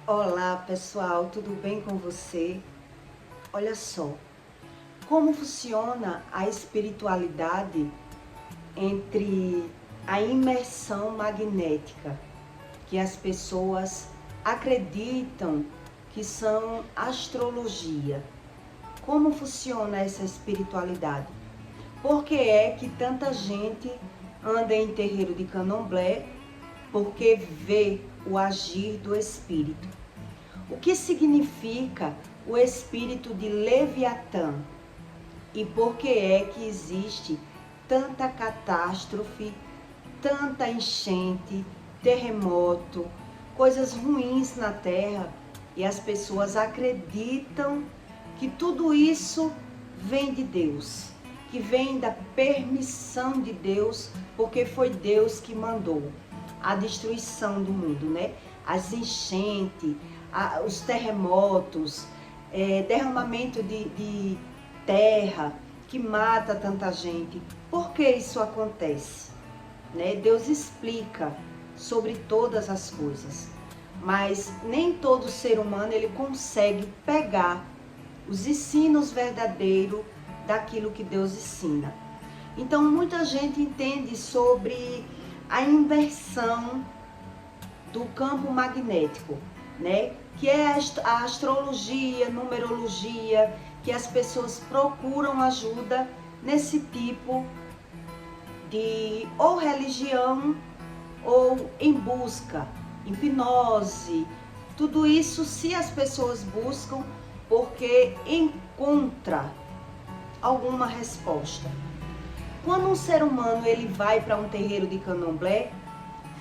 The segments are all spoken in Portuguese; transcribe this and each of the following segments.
Olá pessoal, tudo bem com você? Olha só, como funciona a espiritualidade entre a imersão magnética, que as pessoas acreditam que são astrologia. Como funciona essa espiritualidade? Por que é que tanta gente anda em terreiro de candomblé? Porque vê o agir do espírito. O que significa o espírito de Leviatã? E por que é que existe tanta catástrofe, tanta enchente, terremoto, coisas ruins na Terra e as pessoas acreditam que tudo isso vem de Deus, que vem da permissão de Deus, porque foi Deus que mandou a destruição do mundo, né? As enchentes, os terremotos, derramamento de terra que mata tanta gente. Por que isso acontece? Né? Deus explica sobre todas as coisas, mas nem todo ser humano ele consegue pegar os ensinos verdadeiros daquilo que Deus ensina. Então muita gente entende sobre a inversão do campo magnético, né? Que é a astrologia, numerologia, que as pessoas procuram ajuda nesse tipo de ou religião ou em busca, hipnose, tudo isso se as pessoas buscam porque encontra alguma resposta. Quando um ser humano ele vai para um terreiro de candomblé,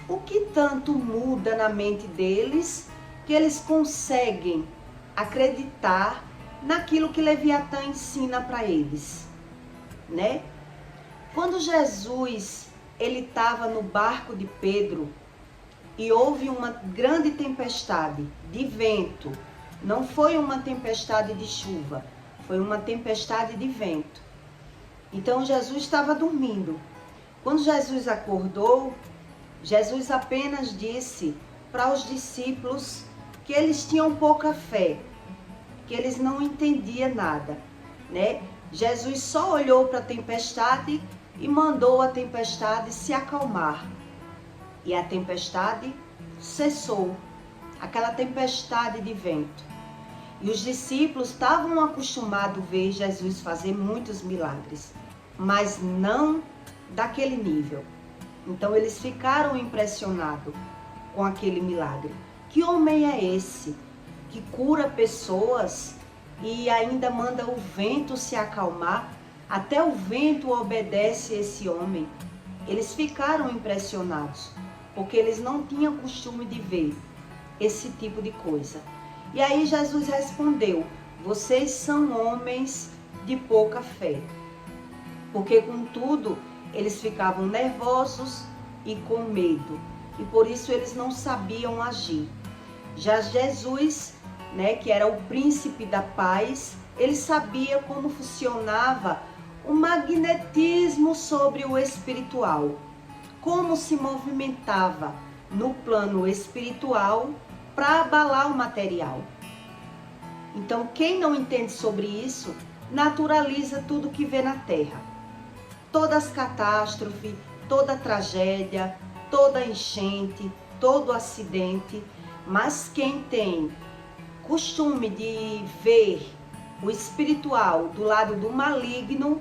o que tanto muda na mente deles que eles conseguem acreditar naquilo que Leviatã ensina para eles, né? Quando Jesus ele estava no barco de Pedro e houve uma grande tempestade de vento, não foi uma tempestade de chuva, foi uma tempestade de vento. Então Jesus estava dormindo. Quando Jesus acordou, Jesus apenas disse para os discípulos que eles tinham pouca fé, que eles não entendiam nada, né? Jesus só olhou para a tempestade e mandou a tempestade se acalmar. E a tempestade cessou, aquela tempestade de vento. E os discípulos estavam acostumados a ver Jesus fazer muitos milagres, mas não daquele nível. Então eles ficaram impressionados com aquele milagre. Que homem é esse que cura pessoas e ainda manda o vento se acalmar? Até o vento obedece esse homem. Eles ficaram impressionados, porque eles não tinham costume de ver esse tipo de coisa. E aí Jesus respondeu: vocês são homens de pouca fé. Porque contudo, eles ficavam nervosos e com medo. E por isso eles não sabiam agir. Já Jesus, né, que era o príncipe da paz, ele sabia como funcionava o magnetismo sobre o espiritual. Como se movimentava no plano espiritual para abalar o material. Então, quem não entende sobre isso, naturaliza tudo que vê na Terra. Todas as catástrofes, toda tragédia, toda enchente, todo acidente, mas quem tem costume de ver o espiritual do lado do maligno,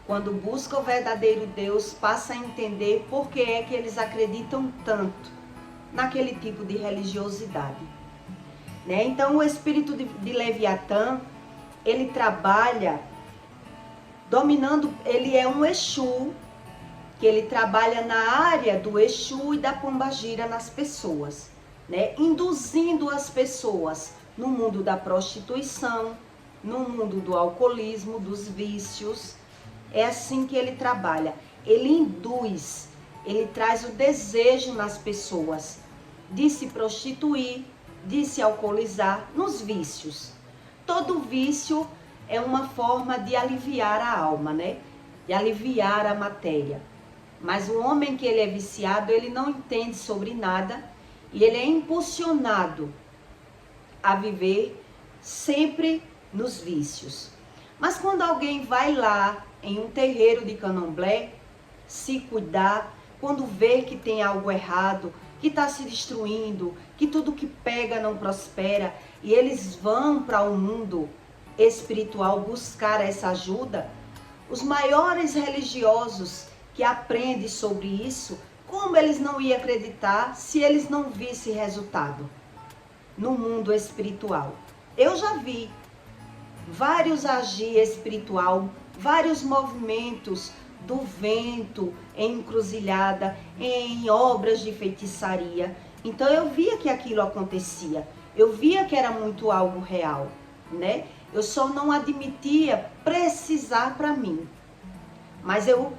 quando busca o verdadeiro Deus, passa a entender por que é que eles acreditam tanto naquele tipo de religiosidade, né? Então o espírito de Leviatã, ele trabalha dominando, ele é um Exu, que ele trabalha na área do Exu e da Pombagira nas pessoas, né? Induzindo as pessoas no mundo da prostituição, no mundo do alcoolismo, dos vícios. É assim que ele trabalha. Ele induz, ele traz o desejo nas pessoas de se prostituir, de se alcoolizar, nos vícios. Todo vício é uma forma de aliviar a alma, né? De aliviar a matéria. Mas o homem que ele é viciado, ele não entende sobre nada e ele é impulsionado a viver sempre nos vícios. Mas quando alguém vai lá em um terreiro de candomblé, se cuidar, quando vê que tem algo errado, que está se destruindo, que tudo que pega não prospera, e eles vão para o mundo espiritual buscar essa ajuda, os maiores religiosos que aprendem sobre isso, como eles não iam acreditar se eles não vissem resultado no mundo espiritual? Eu já vi vários agir espiritual, vários movimentos do vento em encruzilhada, em obras de feitiçaria. Então eu via que aquilo acontecia, eu via que era muito algo real, né? Eu só não admitia precisar para mim, mas eu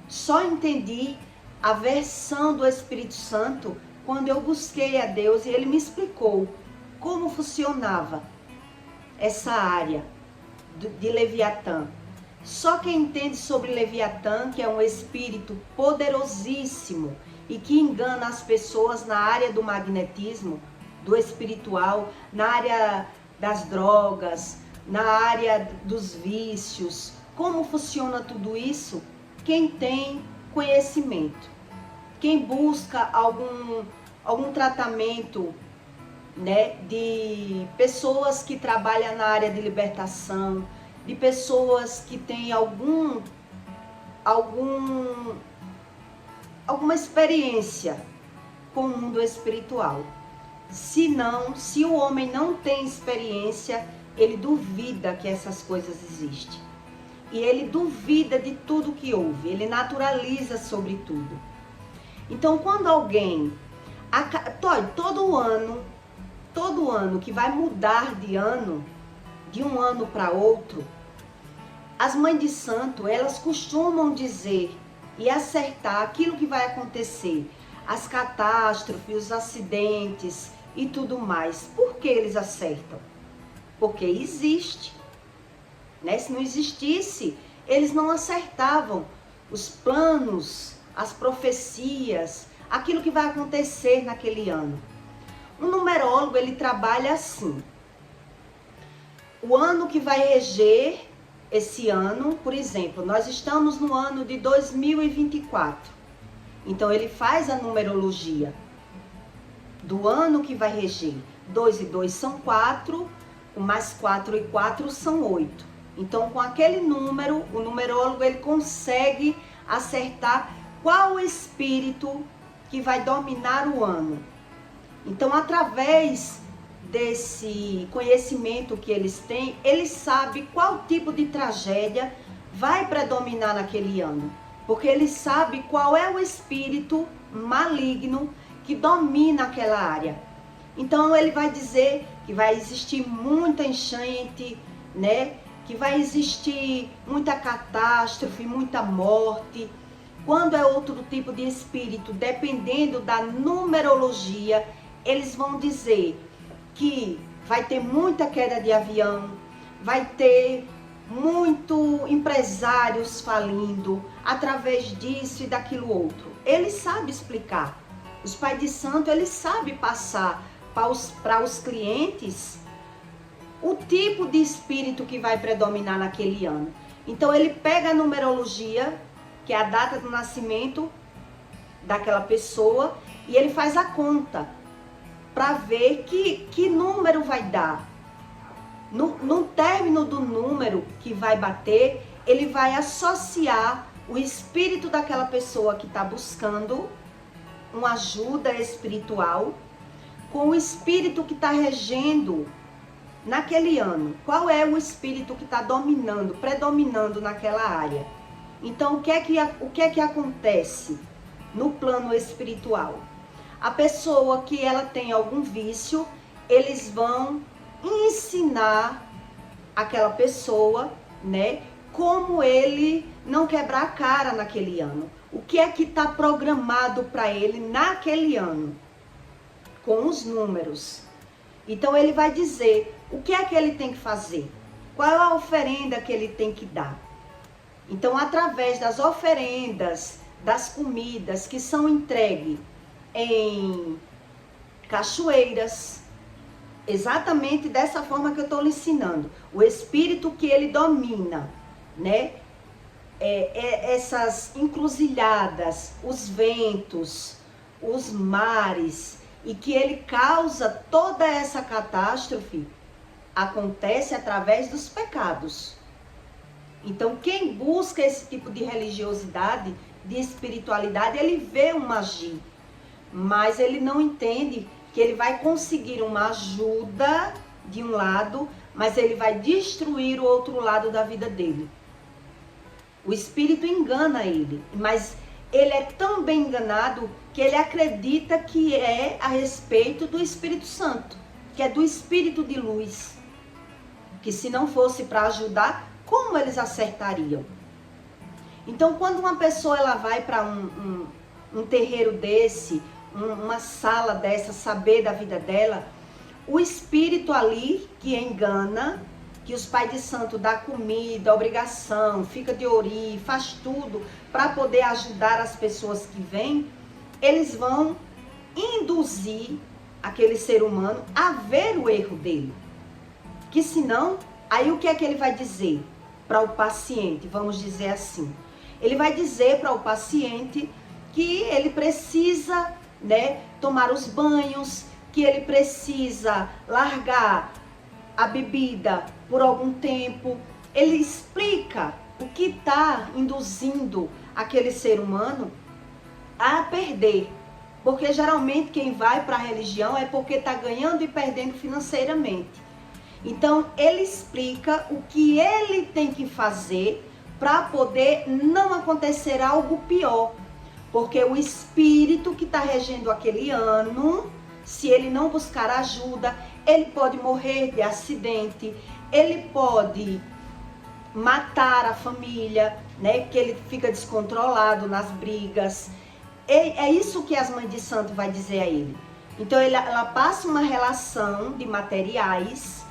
só entendi a versão do Espírito Santo quando eu busquei a Deus e Ele me explicou como funcionava essa área de Leviatã. Só quem entende sobre Leviatã, que é um espírito poderosíssimo e que engana as pessoas na área do magnetismo, do espiritual, na área das drogas, na área dos vícios, como funciona tudo isso, quem tem conhecimento, quem busca algum tratamento, né, de pessoas que trabalham na área de libertação, de pessoas que têm alguma experiência com o mundo espiritual. Se o homem não tem experiência, ele duvida que essas coisas existem. E ele duvida de tudo que ouve, ele naturaliza sobre tudo. Então, quando alguém, todo ano que vai mudar de ano, de um ano para outro, as mães de santo, elas costumam dizer e acertar aquilo que vai acontecer, as catástrofes, os acidentes e tudo mais. Por que eles acertam? Porque existe, né? Se não existisse, eles não acertavam os planos, as profecias, aquilo que vai acontecer naquele ano. Um numerólogo, ele trabalha assim: o ano que vai reger esse ano, por exemplo, nós estamos no ano de 2024. Então ele faz a numerologia do ano que vai reger. 2 e 2 são 4, mais 4 e 4 são 8. Então, com aquele número, o numerólogo ele consegue acertar qual espírito que vai dominar o ano. Então, através desse conhecimento que eles têm, eles sabem qual tipo de tragédia vai predominar naquele ano. Porque eles sabem qual é o espírito maligno que domina aquela área. Então, ele vai dizer que vai existir muita enchente, né? Que vai existir muita catástrofe, muita morte. Quando é outro tipo de espírito, dependendo da numerologia, eles vão dizer que vai ter muita queda de avião, vai ter muito empresários falindo através disso e daquilo outro. Ele sabe explicar. Os pais de santo, eles sabem passar para os clientes o tipo de espírito que vai predominar naquele ano. Então ele pega a numerologia, que é a data do nascimento daquela pessoa, e ele faz a conta para ver que número vai dar. No término do número que vai bater, ele vai associar o espírito daquela pessoa que está buscando uma ajuda espiritual com o espírito que está regendo naquele ano. Qual é o espírito que está dominando, predominando naquela área? Então, o que é que acontece no plano espiritual? A pessoa que ela tem algum vício, eles vão ensinar aquela pessoa, né, como ele não quebrar a cara naquele ano. O que é que está programado para ele naquele ano, com os números. Então ele vai dizer o que é que ele tem que fazer, qual é a oferenda que ele tem que dar. Então, através das oferendas, das comidas que são entregues em cachoeiras, exatamente dessa forma que eu estou lhe ensinando. O espírito que ele domina, né? Essas encruzilhadas, os ventos, os mares, e que ele causa toda essa catástrofe, acontece através dos pecados. Então, quem busca esse tipo de religiosidade, de espiritualidade, ele vê um agir, mas ele não entende que ele vai conseguir uma ajuda de um lado, mas ele vai destruir o outro lado da vida dele. O espírito engana ele, mas ele é tão bem enganado que ele acredita que é a respeito do Espírito Santo, que é do Espírito de luz, que se não fosse para ajudar, como eles acertariam? Então, quando uma pessoa ela vai para um terreiro desse, uma sala dessa, saber da vida dela, o espírito ali que engana, que os pais de santo dá comida, obrigação, fica de ori, faz tudo para poder ajudar as pessoas que vêm, eles vão induzir aquele ser humano a ver o erro dele. Que senão, aí o que é que ele vai dizer para o paciente? Vamos dizer assim. Ele vai dizer para o paciente que ele precisa, né, tomar os banhos, que ele precisa largar a bebida por algum tempo. Ele explica o que está induzindo aquele ser humano a perder. Porque geralmente quem vai para a religião é porque está ganhando e perdendo financeiramente. Então ele explica o que ele tem que fazer para poder não acontecer algo pior. Porque o espírito que está regendo aquele ano, se ele não buscar ajuda, ele pode morrer de acidente, ele pode matar a família, né? Que ele fica descontrolado nas brigas. É isso que as mães de santo vai dizer a ele. Então ela passa uma relação de materiais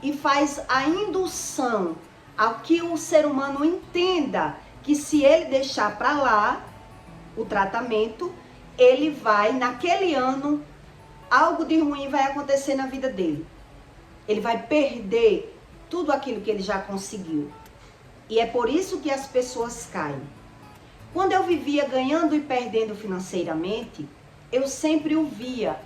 e faz a indução ao que o ser humano entenda que se ele deixar para lá o tratamento, ele vai, naquele ano, algo de ruim vai acontecer na vida dele. Ele vai perder tudo aquilo que ele já conseguiu. E é por isso que as pessoas caem. Quando eu vivia ganhando e perdendo financeiramente, eu sempre ouvia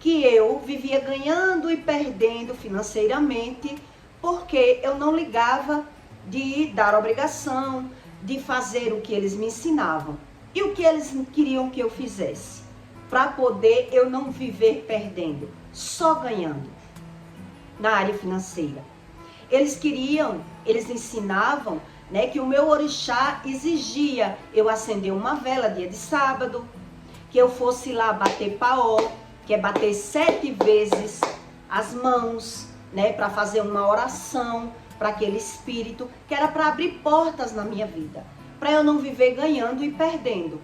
que eu vivia ganhando e perdendo financeiramente porque eu não ligava de dar obrigação, de fazer o que eles me ensinavam. E o que eles queriam que eu fizesse? Para poder eu não viver perdendo, só ganhando na área financeira. Eles ensinavam, né, que o meu orixá exigia eu acender uma vela dia de sábado, que eu fosse lá bater paó, que é bater 7 vezes as mãos, né, para fazer uma oração para aquele espírito, que era para abrir portas na minha vida, para eu não viver ganhando e perdendo.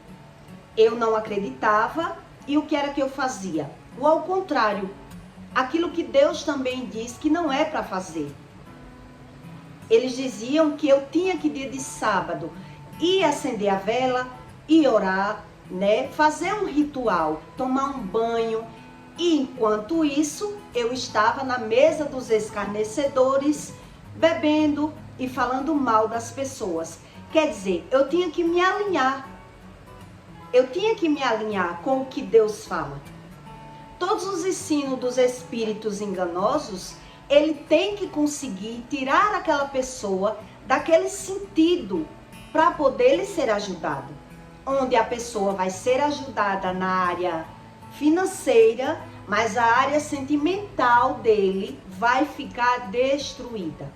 Eu não acreditava, e o que era que eu fazia? O ao contrário, aquilo que Deus também diz que não é para fazer. Eles diziam que eu tinha que dia de sábado ir acender a vela e orar, né? Fazer um ritual, tomar um banho. E enquanto isso, eu estava na mesa dos escarnecedores, bebendo e falando mal das pessoas. Quer dizer, eu tinha que me alinhar. Eu tinha que me alinhar com o que Deus fala. Todos os ensinos dos espíritos enganosos, ele tem que conseguir tirar aquela pessoa daquele sentido para poder ele ser ajudado. Onde a pessoa vai ser ajudada na área financeira, mas a área sentimental dele vai ficar destruída.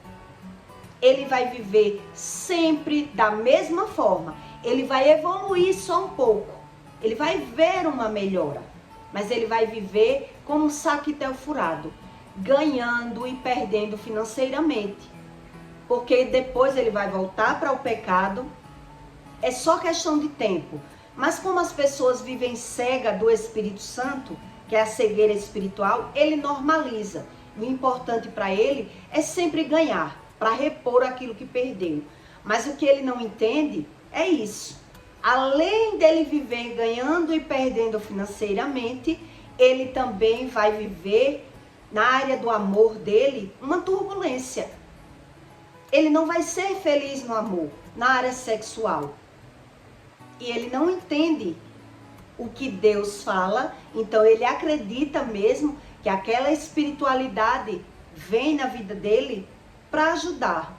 Ele vai viver sempre da mesma forma. Ele vai evoluir só um pouco. Ele vai ver uma melhora. Mas ele vai viver como um saquetel furado, ganhando e perdendo financeiramente. Porque depois ele vai voltar para o pecado. É só questão de tempo. Mas como as pessoas vivem cega do Espírito Santo, que é a cegueira espiritual, ele normaliza. O importante para ele é sempre ganhar, para repor aquilo que perdeu. Mas o que ele não entende é isso. Além dele viver ganhando e perdendo financeiramente, ele também vai viver na área do amor dele, uma turbulência. Ele não vai ser feliz no amor, na área sexual. E ele não entende o que Deus fala, então ele acredita mesmo que aquela espiritualidade vem na vida dele para ajudar,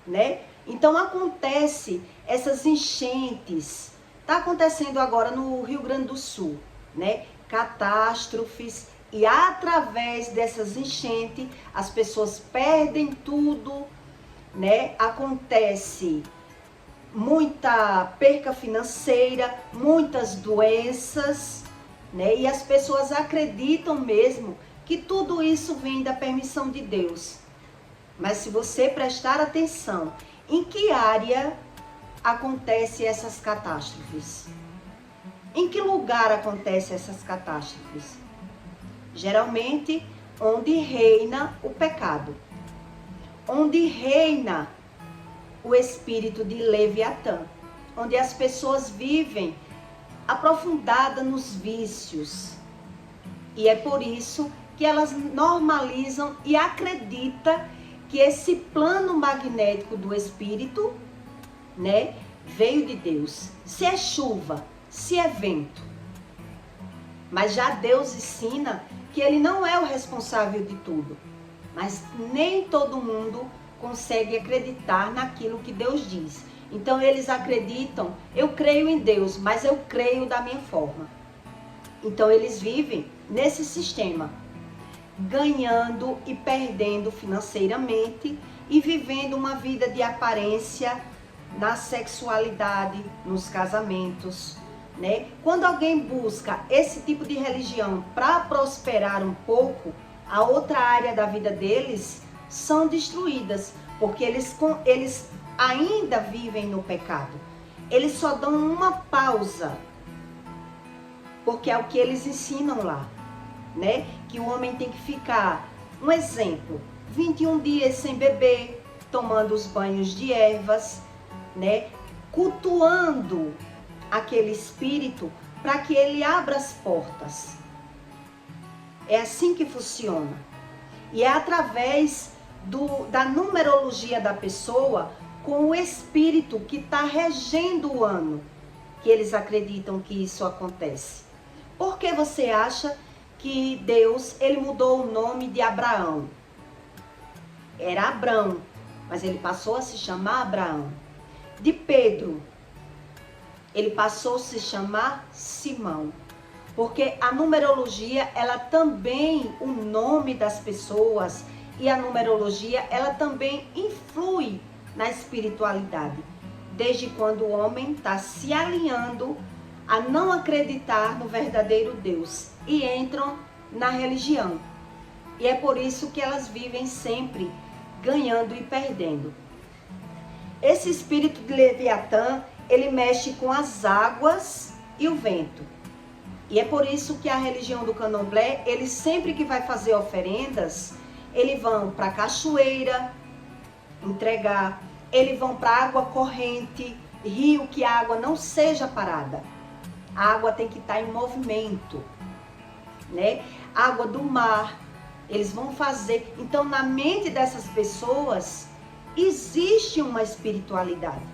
né? Então acontece essas enchentes, está acontecendo agora no Rio Grande do Sul, né? Catástrofes, e através dessas enchentes as pessoas perdem tudo, né? Acontece muita perca financeira, muitas doenças, né? E as pessoas acreditam mesmo que tudo isso vem da permissão de Deus. Mas se você prestar atenção, em que área acontecem essas catástrofes? Em que lugar acontecem essas catástrofes? Geralmente, onde reina o pecado, onde reina o espírito de Leviatã, onde as pessoas vivem aprofundadas nos vícios. E é por isso que elas normalizam e acreditam que esse plano magnético do espírito, né, veio de Deus. Se é chuva, se é vento. Mas já Deus ensina que ele não é o responsável de tudo. Mas nem todo mundo consegue acreditar naquilo que Deus diz. Então eles acreditam, eu creio em Deus, mas eu creio da minha forma. Então eles vivem nesse sistema, ganhando e perdendo financeiramente e vivendo uma vida de aparência na sexualidade, nos casamentos, né? Quando alguém busca esse tipo de religião para prosperar um pouco, a outra área da vida deles são destruídas, porque eles ainda vivem no pecado. Eles só dão uma pausa, porque é o que eles ensinam lá, né? Que o homem tem que ficar, um exemplo, 21 dias sem beber, tomando os banhos de ervas, né? Cultuando aquele espírito para que ele abra as portas. É assim que funciona. E é através da numerologia da pessoa com o espírito que está regendo o ano que eles acreditam que isso acontece. Por que você acha que Deus, ele mudou o nome de Abraão? Era Abrão, mas ele passou a se chamar Abraão. De Pedro, ele passou a se chamar Simão. Porque a numerologia, ela também, o nome das pessoas e a numerologia, ela também influi na espiritualidade. Desde quando o homem está se alinhando a não acreditar no verdadeiro Deus e entram na religião. E é por isso que elas vivem sempre ganhando e perdendo. Esse espírito de Leviatã, ele mexe com as águas e o vento. E é por isso que a religião do Candomblé, eles sempre que vai fazer oferendas, eles vão para a cachoeira entregar, eles vão para água corrente, rio, que a água não seja parada. A água tem que estar em movimento, né? Água do mar, eles vão fazer. Então, na mente dessas pessoas, existe uma espiritualidade.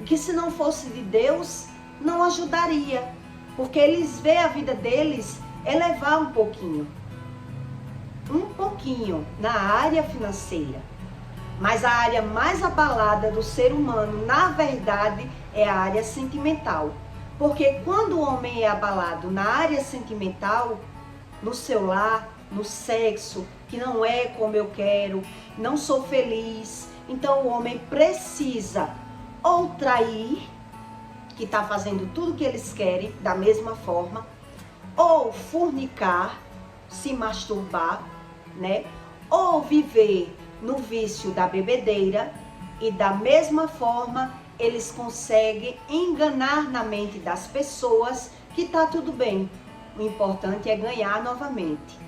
Que se não fosse de Deus, não ajudaria. Porque eles veem a vida deles elevar um pouquinho na área financeira. Mas a área mais abalada do ser humano, na verdade, é a área sentimental. Porque quando o homem é abalado na área sentimental, no seu lar, no sexo, que não é como eu quero, não sou feliz, então o homem precisa ou trair, que está fazendo tudo que eles querem da mesma forma, ou fornicar, se masturbar, né? Ou viver no vício da bebedeira, e da mesma forma eles conseguem enganar na mente das pessoas que está tudo bem. O importante é ganhar novamente,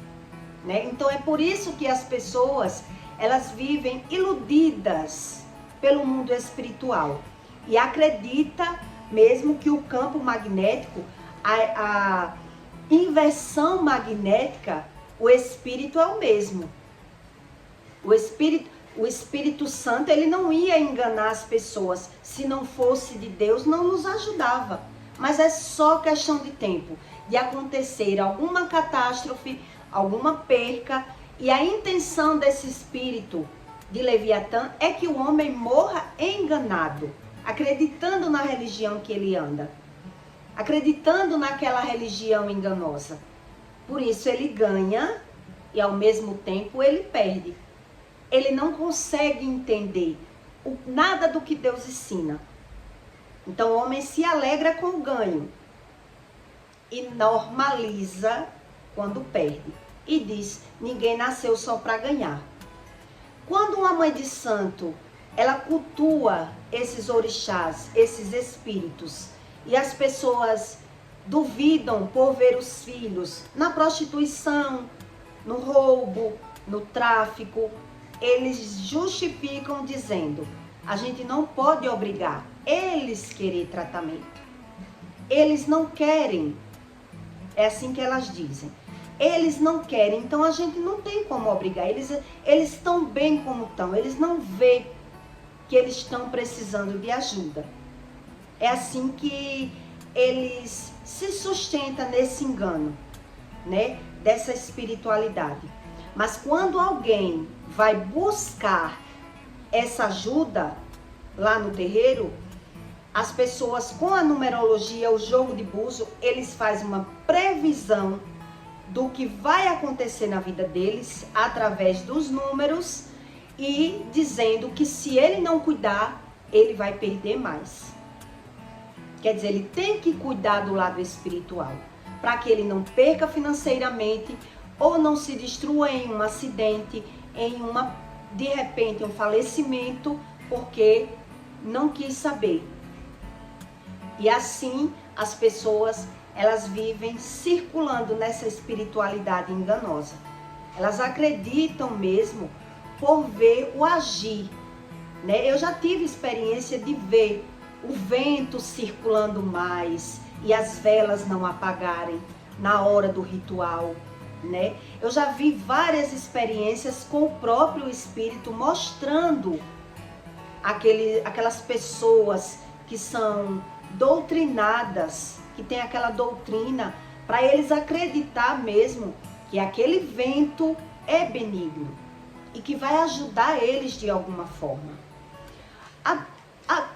né? Então é por isso que as pessoas, elas vivem iludidas pelo mundo espiritual e acredita mesmo que o campo magnético, a inversão magnética, o Espírito é o mesmo. O Espírito Santo, ele não ia enganar as pessoas. Se não fosse de Deus, não nos ajudava. Mas é só questão de tempo de acontecer alguma catástrofe, alguma perca, e a intenção desse espírito de Leviatã é que o homem morra enganado, acreditando na religião que ele anda, acreditando naquela religião enganosa. Por isso ele ganha e ao mesmo tempo ele perde. Ele não consegue entender nada do que Deus ensina. Então o homem se alegra com o ganho e normaliza quando perde. E diz, ninguém nasceu só para ganhar. Quando uma mãe de santo, ela cultua esses orixás, esses espíritos, e as pessoas duvidam por ver os filhos na prostituição, no roubo, no tráfico, eles justificam dizendo, a gente não pode obrigar eles querer tratamento. Eles não querem, é assim que elas dizem. Eles não querem, então a gente não tem como obrigar. Eles estão bem como estão, eles não veem que eles estão precisando de ajuda. É assim que eles se sustentam nesse engano, né? Dessa espiritualidade. Mas quando alguém vai buscar essa ajuda lá no terreiro, as pessoas com a numerologia, o jogo de búzio, eles fazem uma previsão do que vai acontecer na vida deles através dos números e dizendo que se ele não cuidar, ele vai perder mais. Quer dizer, ele tem que cuidar do lado espiritual, para que ele não perca financeiramente ou não se destrua em um acidente, de repente, um falecimento, porque não quis saber. E assim, as pessoas, elas vivem circulando nessa espiritualidade enganosa. Elas acreditam mesmo por ver o agir, né? Eu já tive experiência de ver o vento circulando mais e as velas não apagarem na hora do ritual, né? Eu já vi várias experiências com o próprio espírito mostrando aquelas pessoas que são doutrinadas, que tem aquela doutrina, para eles acreditar mesmo que aquele vento é benigno e que vai ajudar eles de alguma forma.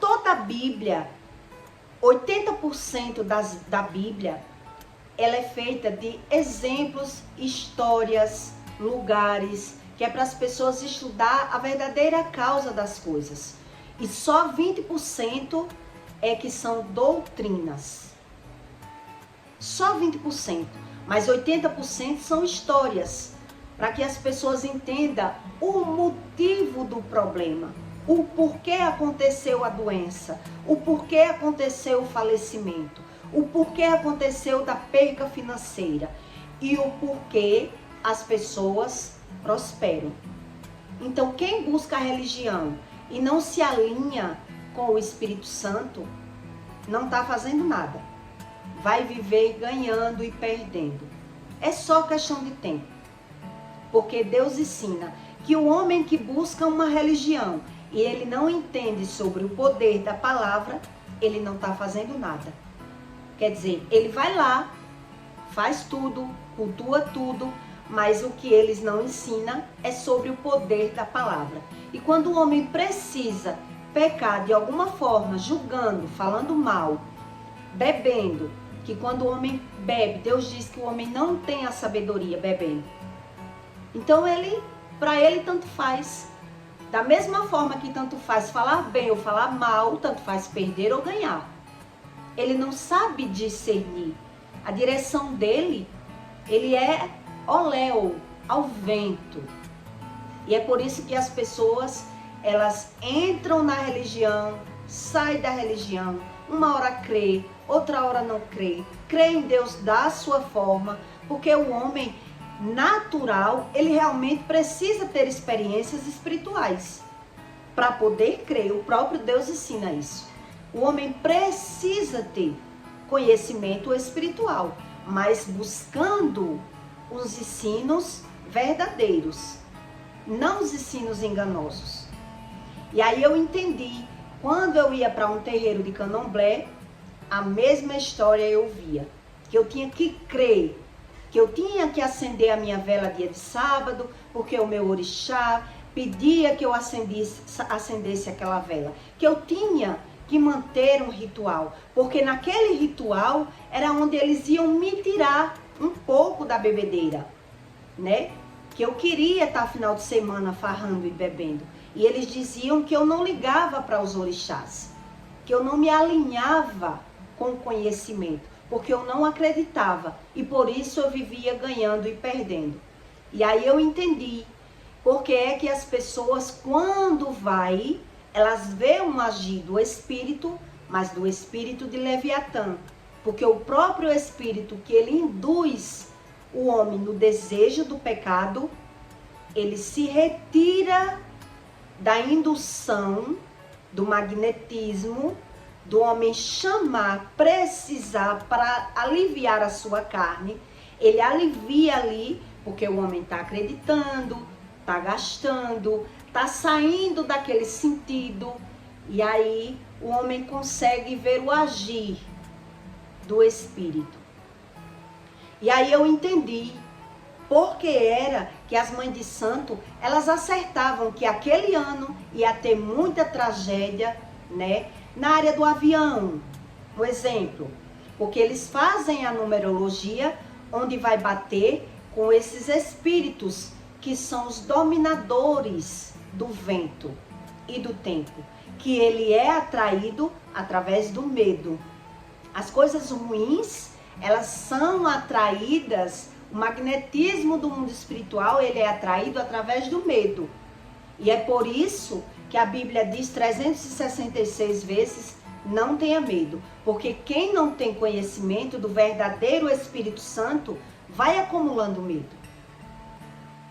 Toda a Bíblia, 80% da Bíblia, ela é feita de exemplos, histórias, lugares, que é para as pessoas estudar a verdadeira causa das coisas. E só 20% é que são doutrinas. Só 20%, mas 80% são histórias, para que as pessoas entendam o motivo do problema, o porquê aconteceu a doença, o porquê aconteceu o falecimento, o porquê aconteceu da perca financeira e o porquê as pessoas prosperam. Então, quem busca a religião e não se alinha com o Espírito Santo, não está fazendo nada. Vai viver ganhando e perdendo. É só questão de tempo. Porque Deus ensina que o homem que busca uma religião e ele não entende sobre o poder da palavra, ele não está fazendo nada. Quer dizer, ele vai lá, faz tudo, cultua tudo, mas o que eles não ensinam é sobre o poder da palavra. E quando o homem precisa pecar de alguma forma, julgando, falando mal, bebendo, que quando o homem bebe, Deus diz que o homem não tem a sabedoria bebendo. Então para ele tanto faz. Da mesma forma que tanto faz falar bem ou falar mal, tanto faz perder ou ganhar. Ele não sabe discernir. A direção dele, ele é oléu, ao vento. E é por isso que as pessoas, elas entram na religião, saem da religião, uma hora crê, outra hora não crê, crê em Deus da sua forma, porque o homem natural, ele realmente precisa ter experiências espirituais para poder crer. O próprio Deus ensina isso. O homem precisa ter conhecimento espiritual, mas buscando os ensinos verdadeiros, não os ensinos enganosos. E aí eu entendi, quando eu ia para um terreiro de candomblé, a mesma história eu via, que eu tinha que crer, que eu tinha que acender a minha vela dia de sábado, porque o meu orixá pedia que eu acendesse aquela vela, que eu tinha que manter um ritual, porque naquele ritual era onde eles iam me tirar um pouco da bebedeira, né? Que eu queria estar final de semana farrando e bebendo. E eles diziam que eu não ligava para os orixás, que eu não me alinhava com o conhecimento, porque eu não acreditava. E por isso eu vivia ganhando e perdendo. E aí eu entendi porque é que as pessoas, quando vai, elas veem um agir do espírito, mas do espírito de Leviatã. Porque o próprio espírito que ele induz o homem no desejo do pecado, ele se retira da indução, do magnetismo, do homem chamar, precisar para aliviar a sua carne. Ele alivia ali, porque o homem está acreditando, está gastando, está saindo daquele sentido. E aí o homem consegue ver o agir do espírito. E aí eu entendi porque era que as mães de santo, elas acertavam que aquele ano ia ter muita tragédia, né? Na área do avião, um exemplo, porque eles fazem a numerologia onde vai bater com esses espíritos que são os dominadores do vento e do tempo, que ele é atraído através do medo. As coisas ruins, elas são atraídas, o magnetismo do mundo espiritual, ele é atraído através do medo. E é por isso que a Bíblia diz 366 vezes, não tenha medo. Porque quem não tem conhecimento do verdadeiro Espírito Santo, vai acumulando medo.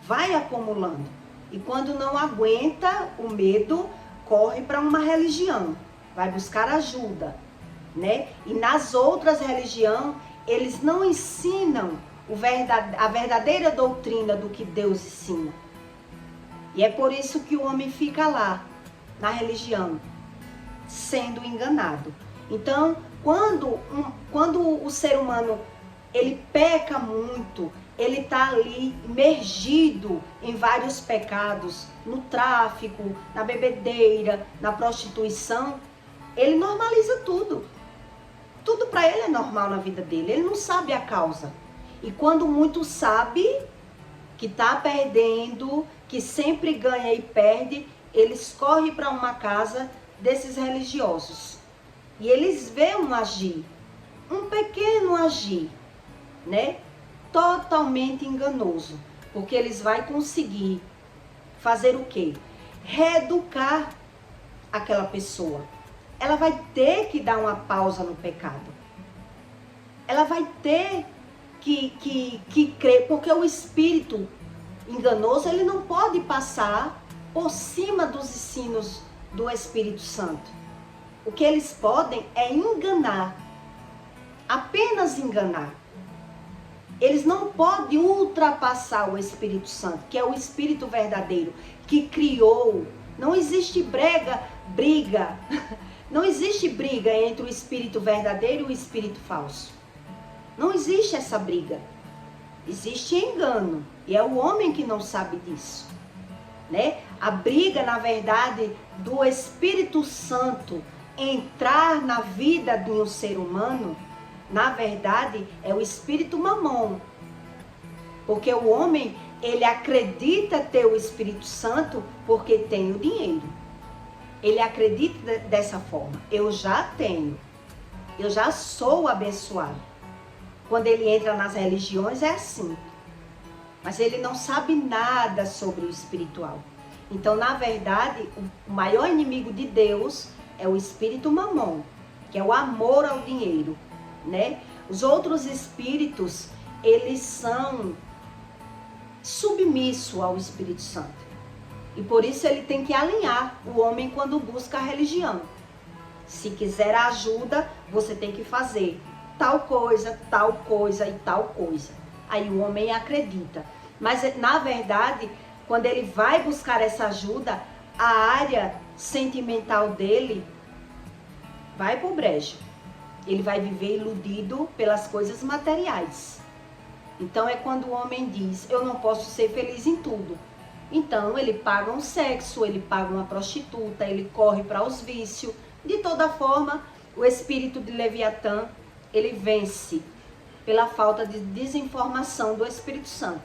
Vai acumulando. E quando não aguenta o medo, corre para uma religião. Vai buscar ajuda, né? E nas outras religiões, eles não ensinam a verdadeira doutrina do que Deus ensina. E é por isso que o homem fica lá, na religião, sendo enganado. Então, quando o ser humano, ele peca muito, ele está ali imergido em vários pecados, no tráfico, na bebedeira, na prostituição, ele normaliza tudo. Tudo para ele é normal na vida dele, ele não sabe a causa. E quando muito sabe que está perdendo, que sempre ganha e perde, eles correm para uma casa desses religiosos. E eles veem um agir, um pequeno agir, né? Totalmente enganoso. Porque eles vão conseguir fazer o quê? Reeducar aquela pessoa. Ela vai ter que dar uma pausa no pecado. Ela vai ter que crer, porque o espírito enganoso, ele não pode passar por cima dos ensinos do Espírito Santo. O que eles podem é enganar, apenas enganar. Eles não podem ultrapassar o Espírito Santo, que é o Espírito verdadeiro, que criou. Não existe briga, não existe briga entre o Espírito verdadeiro e o Espírito falso. Não existe essa briga. Existe engano. E é o homem que não sabe disso, né? A briga, na verdade, do Espírito Santo entrar na vida de um ser humano, na verdade, é o espírito mamon. Porque o homem, ele acredita ter o Espírito Santo porque tem o dinheiro. Ele acredita dessa forma. Eu já tenho. Eu já sou abençoado. Quando ele entra nas religiões é assim. Mas ele não sabe nada sobre o espiritual. Então, na verdade, o maior inimigo de Deus é o espírito mamon, que é o amor ao dinheiro, né? Os outros espíritos, eles são submissos ao Espírito Santo. E por isso ele tem que alinhar o homem quando busca a religião. Se quiser ajuda, você tem que fazer tal coisa e tal coisa. Aí o homem acredita. Mas, na verdade, quando ele vai buscar essa ajuda, a área sentimental dele vai pro brejo. Ele vai viver iludido pelas coisas materiais. Então é quando o homem diz, eu não posso ser feliz em tudo. Então ele paga um sexo, ele paga uma prostituta, ele corre para os vícios. De toda forma, o espírito de Leviatã, ele vence pela falta de desinformação do Espírito Santo.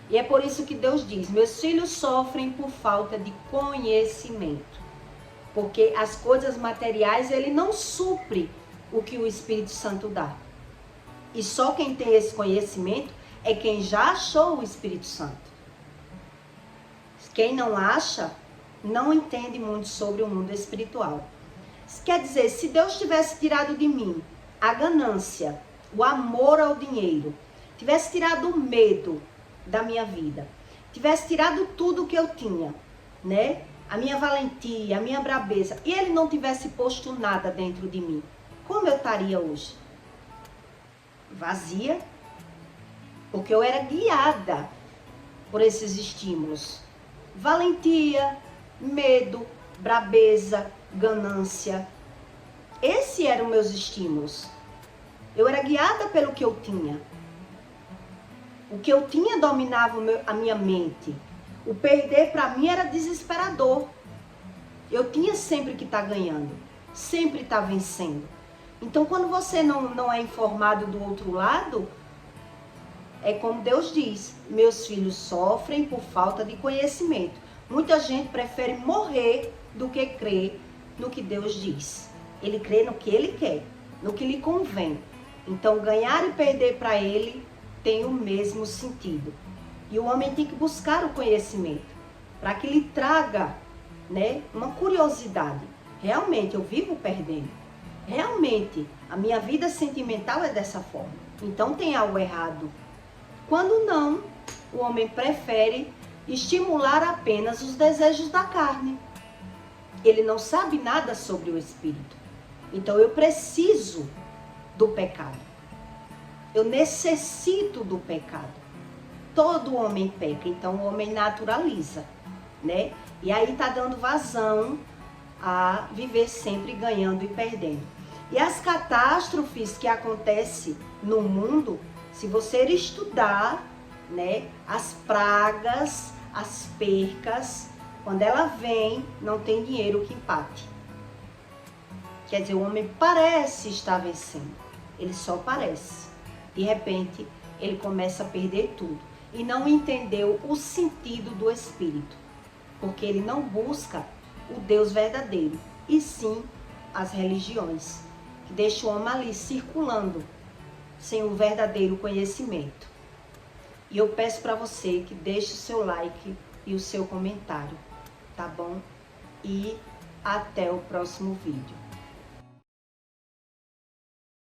E é por isso que Deus diz, meus filhos sofrem por falta de conhecimento. Porque as coisas materiais, ele não supre o que o Espírito Santo dá. E só quem tem esse conhecimento é quem já achou o Espírito Santo. Quem não acha, não entende muito sobre o mundo espiritual. Quer dizer, se Deus tivesse tirado de mim a ganância, o amor ao dinheiro, tivesse tirado o medo da minha vida, tivesse tirado tudo que eu tinha, né? A minha valentia, a minha brabeza, e ele não tivesse posto nada dentro de mim, como eu estaria hoje? Vazia, porque eu era guiada por esses estímulos. Valentia, medo, brabeza, ganância. Esses eram meus estímulos. Eu era guiada pelo que eu tinha. O que eu tinha dominava a minha mente. O perder para mim era desesperador. Eu tinha sempre que estar ganhando, sempre estar vencendo. Então, quando você não é informado do outro lado, é como Deus diz, meus filhos sofrem por falta de conhecimento. Muita gente prefere morrer do que crer no que Deus diz. Ele crê no que ele quer, no que lhe convém. Então, ganhar e perder para ele tem o mesmo sentido. E o homem tem que buscar o conhecimento para que lhe traga, né, uma curiosidade. Realmente, eu vivo perdendo. Realmente, a minha vida sentimental é dessa forma. Então, tem algo errado. Quando não, o homem prefere estimular apenas os desejos da carne. Ele não sabe nada sobre o espírito. Então, eu preciso do pecado. Eu necessito do pecado. Todo homem peca, então o homem naturaliza, né? E aí tá dando vazão a viver sempre ganhando e perdendo. E as catástrofes que acontecem no mundo, se você estudar, né, as pragas, as percas, quando ela vem, não tem dinheiro que empate. Quer dizer, o homem parece estar vencendo, ele só parece. De repente, ele começa a perder tudo e não entendeu o sentido do Espírito, porque ele não busca o Deus verdadeiro, e sim as religiões, que deixam o homem ali circulando, sem o verdadeiro conhecimento. E eu peço para você que deixe o seu like e o seu comentário, tá bom? E até o próximo vídeo.